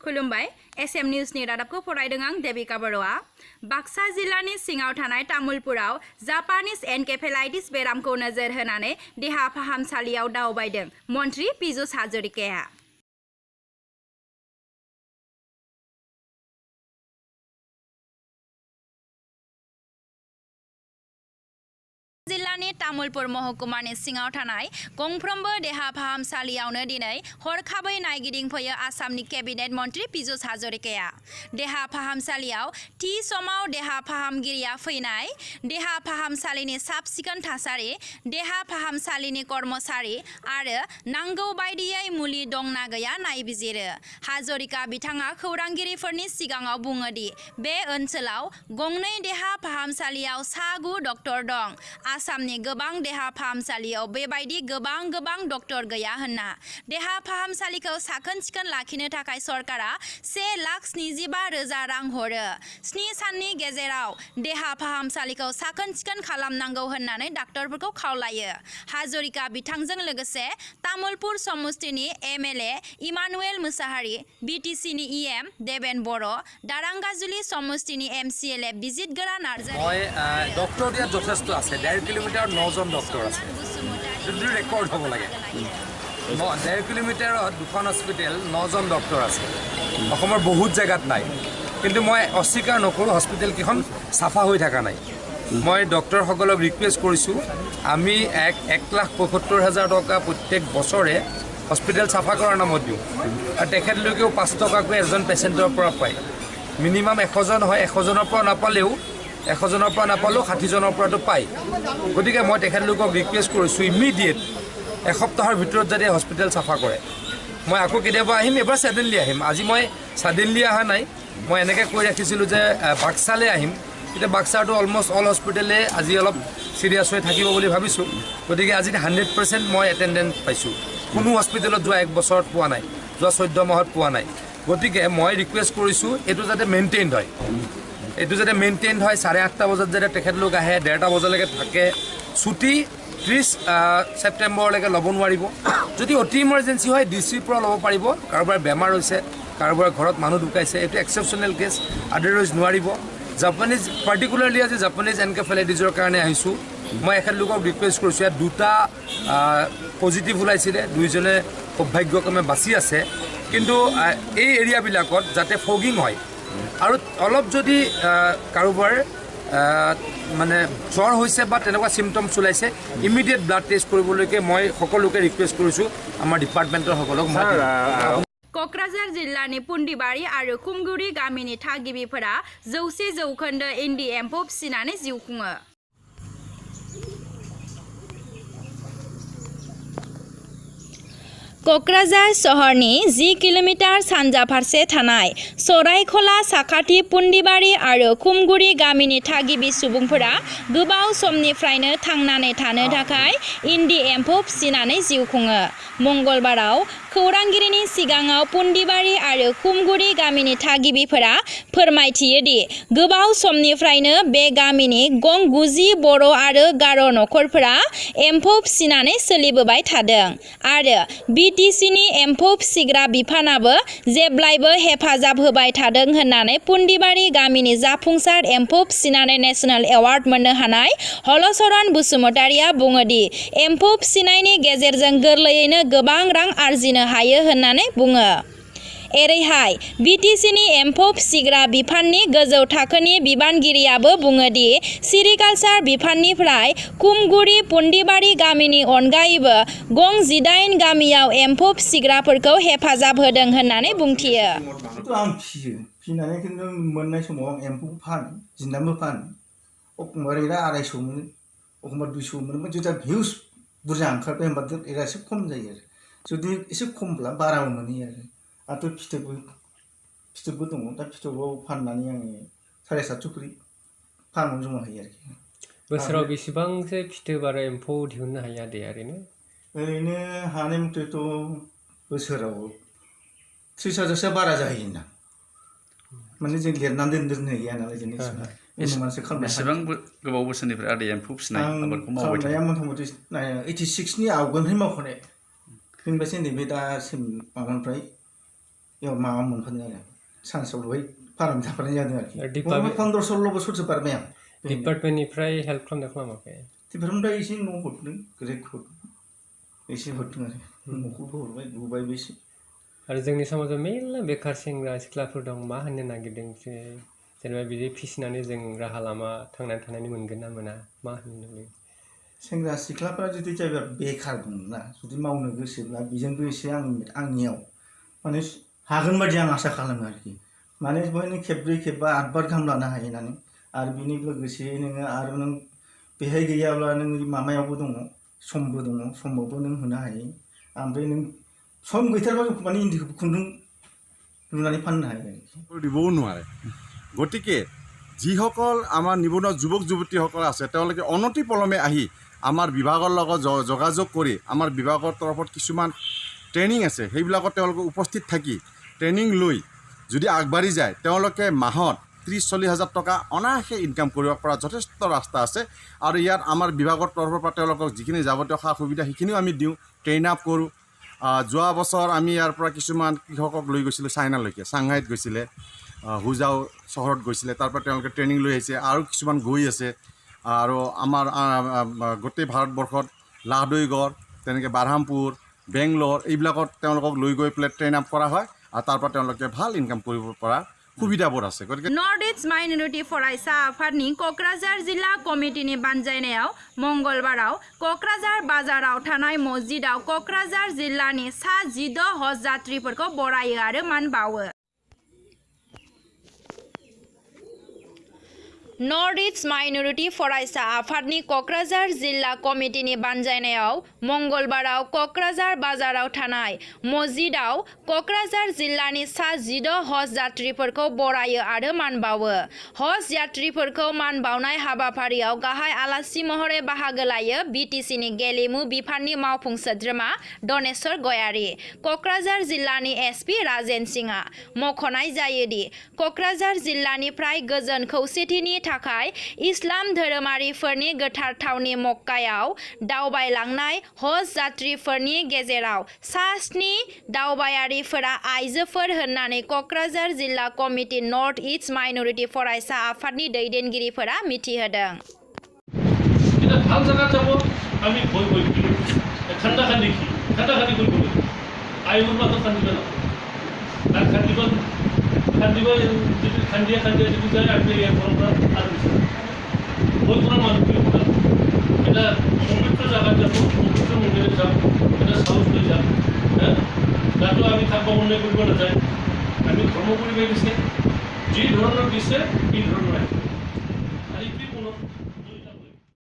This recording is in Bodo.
खुलुमबाय एसएम निउसनि रादाबखौ फरायदों आं देबिका बर'आ बाक्सा जिल्लानि सिङाव थानाय तामुलपुराव जापानिज एनकेफेलाइटिस बेरामखौ नोजोर होनानै देहा फाहामसालियाव दावबायदों मन्त्रि पीयूष हाजरिकाया। जिल्लानि तामुलपुर महकुमानि सिङाव थानाय गंफ्रोमबो देहा फाहामसालियावनो दिनै हरखाबै नायगिदिंफैयो आसामनि केबिनेट मन्त्रि पीयूष हाजरिकाया। देहा फाहामसालियाव थि समाव देहा फाहामगिरिया फैनाय, देहा फाहामसालिनि साब-सिखोन थासारि, देहा फाहामसालिनि कर्मचारि आरो नांगौ बायदियै मुलि दंना गैया नायबिजिरो। हाजरिका बिथाङा खौरांगिरिफोरनि सिगाङाव बुङो दि बे ओनसोलाव गंनै देहा फाहामसालियाव सा 9 डक्टर दं। आसामनि गोबां देहा फाहामसालियाव बेबायदि गोबां डक्टर गैया होनना देहा फाहामसालिखौ साखोन-सिखोन लाखिनो थाखाय सरकारा 1,75,000 रां हरो। 7 साननि गेजेराव देहा फाहामसालिखौ साखोन-सिखोन खालामनांगौ होननानै डाक्टरफोरखौ खावलायो। हाजरिका बिथांजों लोगोसे तामुलपुर समष्टिनि एमएलए इमानुएल मुसाहारि, बिटिसिनि इएम देबेन बर', दारांगाजुलि समष्टिनि एमसिएलए बिजितगोरा नार्जारी डक्टर दिया যথেষ্ট আছে। 1.5 কিলোমিটার 9 জন ডক্টর আছে, যদি রেকর্ড হ'ব লাগে। 1.5 কিলোমিটাৰত 2খন হস্পিটেল 9 জন ডক্টৰ আছে। অসমৰ বহুত জেগাত নাই, কিন্তু মই অস্বীকাৰ নকৰোঁ হস্পিটেল কেইখন চাফা হৈ থকা নাই। মই ডক্টৰসকলক ৰিকুৱেষ্ট কৰিছোঁ, আমি 1,75,000 টকা প্ৰত্যেক বছৰে হস্পিটেল চাফা কৰাৰ নামত দিওঁ, আৰু তেখেতলোকেও 5 টকাকৈ এজন পেচেণ্টৰ পৰা পায়। মিনিমাম 100 জন হয়, 100 জনৰ পৰা নাপালেও 100 জনৰ পৰা নাপালেও 60 জনৰ পৰাতো পায়। গতিকে মই তেখেতলোকক ৰিকুৱেষ্ট কৰিছোঁ ইমিডিয়েট এসপ্তাহৰ ভিতৰত যাতে হস্পিটেল চাফা কৰে। মই আকৌ কেতিয়াবা আহিম, এবাৰ ছাডেনলি আহিম। আজি মই ছাডেনলি অহা নাই, মই এনেকৈ কৈ ৰাখিছিলোঁ যে বাক্সালৈ আহিম। এতিয়া বাক্সাটো অলমষ্ট অল হস্পিটেলে আজি অলপ চিৰিয়াছ হৈ থাকিব বুলি ভাবিছোঁ। গতিকে আজি 100% মই এটেণ্ডেঞ্চ পাইছোঁ। কোনো হস্পিটেলত যোৱা 1 বছৰত পোৱা নাই, যোৱা 14 মাহত পোৱা নাই। গতিকে মই ৰিকুৱেষ্ট কৰিছোঁ এইটো যাতে মেইনটেইনড হয়, এইটো যাতে মেইনটেইন হয়। 8:30 বজাত যাতে তেখেতলোক আহে, 1:30 বজালৈকে থাকে। ছুটি 30 ছেপ্টেম্বৰলৈকে ল'ব নোৱাৰিব। যদি অতি ইমাৰ্জেঞ্চি হয় ডিচিৰ পৰা ল'ব পাৰিব। কাৰোবাৰ বেমাৰ হৈছে, কাৰোবাৰ ঘৰত মানুহ ঢুকাইছে, এইটো এক্সেপশ্যনেল কেছ, আদাৰৱাইজ নোৱাৰিব। জাপানিজ পাৰ্টিকুলাৰলি আজি জাপানিজ এনকেফেলাইটিছৰ কাৰণে আহিছোঁ। মই এখেতলোকক ৰিকুৱেষ্ট কৰিছোঁ, ইয়াত 2টা পজিটিভ ওলাইছিলে, 2জনে সৌভাগ্যক্ৰমে বাচি আছে। কিন্তু এই এৰিয়াবিলাকত যাতে ফগিং হয়, আৰু অলপ যদি কাৰোবাৰ মানে জ্বৰ হৈছে বা তেনেকুৱা চিমটমছ ওলাইছে, ইমিডিয়েট ব্লাড টেষ্ট কৰিবলৈকে মই সকলোকে ৰিকুৱেষ্ট কৰিছোঁ, আমাৰ ডিপাৰ্টমেণ্টৰ সকলক। क'क्राझार जिल्लानि पुन्दिबारि आरो खुमगुरि गामिनि थागिबिफोरा 100% इन्दि एम्फौ फिसिनानै जिउ खुङो। क'क्राझार सहरनि 10 किल'मिटार सानजा फारसे थानाय सरायखला साखाथि पुन्दिबारि आरो खुमगुरि गामिनि थागिबि सुबुंफोरा गोबाव समनिफ्रायनो थांनानै थानो थाखाय इन्दि एम्फौ फिसिनानै जिउ खुङो। मंगलबाराव खौरांगिरिनि सिगाङाव पुन्दिबारि आरो खुमगुरि गामिनि थागिबिफोरा फोरमायथियो दि गोबाव समनिफ्रायनो बे गामिनि गं 90 बर' आरो गार' नखरफोरा एम्फौ फिसिनानै सोलिबोबाय थादों आरो बिटिसिनि एम्फौ फिसिग्रा बिफानाबो जेब्लायबो हेफाजाब होबाय थादों होननानै पुन्दिबारि गामिनि जाफुंसार एम्फौ फिसिनानै नेशनेल एवार्ड मोननो हानाय हलचरन बसुमतारिया बुङो दि एम्फौ फिसिनायनि गेजेरजों गोरलैयैनो गोबां रां आरजिनो हायो होननानै बुङो। एरैहाय बिटिसिनि एम्फौ फिसिग्रा बिफाननि गोजौ थाखोनि बिबानगिरियाबो बुङो दि सेरिकालचार बिफाननिफ्राय खुमगुरि पुन्दिबारि गामिनि अनगायैबो गं 18 गामियाव एम्फौ फिसिग्राफोरखौ हेफाजाब होदों होननानै बुंथियो। आं फिसियो, फिसिनानै खिन्थु मोननाय समाव आं एम्फौ फानो, जिन्दाबो फानो। एखमबा रेटआ 250 मोनो, एखमबा 200 मोनो। जुदि भिउस बुरजा ओंखारबाय होनबा रेटआ एसे खम जायो आरो। जुदि एसे खमब्ला बाराबो मोनहैयो आरो। आंथ' फिथोबबो दङ, दा फिथोबाव फाननानै आङो 750 खरि फार्माव जमा होयो आरोखि। बोसोराव बेसेबांसो फिथोब आरो एम्फौ दिहुननो हायो दे ओरैनो हानाय मथेथ' बोसोराव 30,000सो बारा जाहैयो ना। माने जों लिरनानै दोननो हाया नालाय जों बेसेबां गोबाव बोसोरनिफ्राय आदै एम्फौ फिसिनाय आबादखौ मावबाय थादों? खालामनाया मथा मथि 86 नि आवगोलनिफ्राय मावखानाय। बेनिफ्रायसो नैबे दासिम माबानिफ्राय बेयाव माबा मोनफादों आरो सान्सआव बेवहाय फाराम थाफानाय जादों आरोखि डिपार्टमेन्ट 15-16 बोसोरसो बारबाय आं डिपार्टमेन्टनिफ्राय हेल्प खालामाखै डिपार्टमेन्टआ एसे न' हरदों ग्रेड एसे हरदों आरो न'खौबो हरबाय बुबायबो एसे आरो जोंनि समाजाव मेरला बेखार सेंग्रा सिख्लाफोर दं मा होननो नागिरदों जेनेबा बिदि फिसिनानै जों राहा लामा थांनानै थानायनि मोनगोन ना मोना मा होननो लुबैयो सेंग्रा सिख्लाफ्रा जुदि जायगा बेखार दंब्ला जुदि मावनो गोसोब्ला बेजोंबो एसे आंनियाव माने हागोन बायदि आं आसा खालामो आरोखि माने बेवहायनो खेबब्रै खेबबा 8 बार गाहाम लानो हायो होननानै आरो बिनि लोगोसे नोङो आरो नों बेहाय गैयाब्ला नों माबायावबो दङ समावबो नों होनो हायो ओमफ्राय नों सम गैथारबा माने इन्दि खुन्दुं लुनानै फाननो हायो आरोखि দিবও নোৱাৰে গতিকে যিসকল আমাৰ নিবনুৱা যুৱক যুৱতীসকল আছে তেওঁলোকে অনতি পলমে আহি আমাৰ বিভাগৰ লগত যোগাযোগ কৰি আমাৰ বিভাগৰ তৰফত কিছুমান ট্ৰেইনিং আছে সেইবিলাকত তেওঁলোকে উপস্থিত থাকি ট্ৰেইনিং লৈ যদি আগবাঢ়ি যায় তেওঁলোকে মাহত 30-40 হাজাৰ টকা অনায়াসে ইনকাম কৰিব পৰা যথেষ্ট ৰাস্তা আছে আৰু ইয়াত আমাৰ বিভাগৰ তৰফৰ পৰা তেওঁলোকক যিখিনি যাৱতীয় সা সুবিধা সেইখিনিও আমি দিওঁ ট্ৰেইন আপ কৰোঁ যোৱা বছৰ আমি ইয়াৰ পৰা কিছুমান কৃষকক লৈ গৈছিলোঁ চাইনালৈকে চাংহাইত গৈছিলে হুজাও চহৰত গৈছিলে তাৰ পৰা তেওঁলোকে ট্ৰেইনিং লৈ আহিছে আৰু কিছুমান গৈ আছে আৰু আমাৰ গোটেই ভাৰতবৰ্ষত লাহদৈগড় তেনেকৈ বাৰহামপুৰ বেংগলোৰ এইবিলাকত তেওঁলোকক লৈ গৈ পেলাই ট্ৰেইন আপ কৰা হয় আৰু তাৰ পৰা তেওঁলোকে ভাল ইনকাম কৰিব পৰা সুবিধাবোৰ আছে গতিকে नर्थ इस्ट माइनरिटी फरायसा आफादनि क'क्राझार जिल्ला कमिटिनि बानजायनायाव मंगलबाराव क'क्राझार बाजाराव थानाय मस्जिदाव क'क्राझार जिल्लानि सा 16 हज यात्रिफोरखौ बरायो आरो मान बावो नर्थ इस्ट माइनरिटी फरायसा आफादनि क'क्राझार जिल्ला कमिटिनि बानजायनायाव मंगलबाराव क'क्राझार बाजाराव थानाय मस्जिदाव क'क्राझार जिल्लानि सा 16 हज यात्रिफोरखौ बरायो आरो मान बावो हज यात्रिफोरखौ मान बावनाय हाबाफारियाव गाहाय आलासि महरै बाहागो लायो बिटिसिनि गेलेमु बिफाननि मावफुं सोद्रोमा दनेश्वर गयारी क'क्राझार जिल्लानि एसपि राजेन सिंहआ मख'नाय जायोदि क'क्राझार जिल्लानिफ्राय गोजोन खौसेथिनि थाखाय इस्लाम धोरोमारिफोरनि गोथार थावनि मक्कायाव दावबायलांनाय हज यात्रिफोरनि गेजेराव सा 7 दावबायारिफोरा आइजोफोर होननानै क'क्राझार जिल्ला कमिटि नर्थ इस्ट माइनरिटी फरायसा आफादनि दैदेनगिरिफोरा मिथिहोदों ভাল জায়গা যাব আমি ভয় ভয় ঠান্ডা খান্দি করব আয়ুর মাত্র খান্দিব না আর খান্দিব যদি খান্দিয়া যদি যায় আপনি ইয়ে করব আর ভয় করার মানুষ এটা পবিত্র জায়গা যাব পবিত্র মন্দিরে যাব এটা সাহস হয়ে যাব হ্যাঁ তাতো আমি থাকবো অন্য করব না চাই আমি ধর্ম পরিবেশ দিছে যে ধরনের দিছে এই ধরনের আর এই কোনো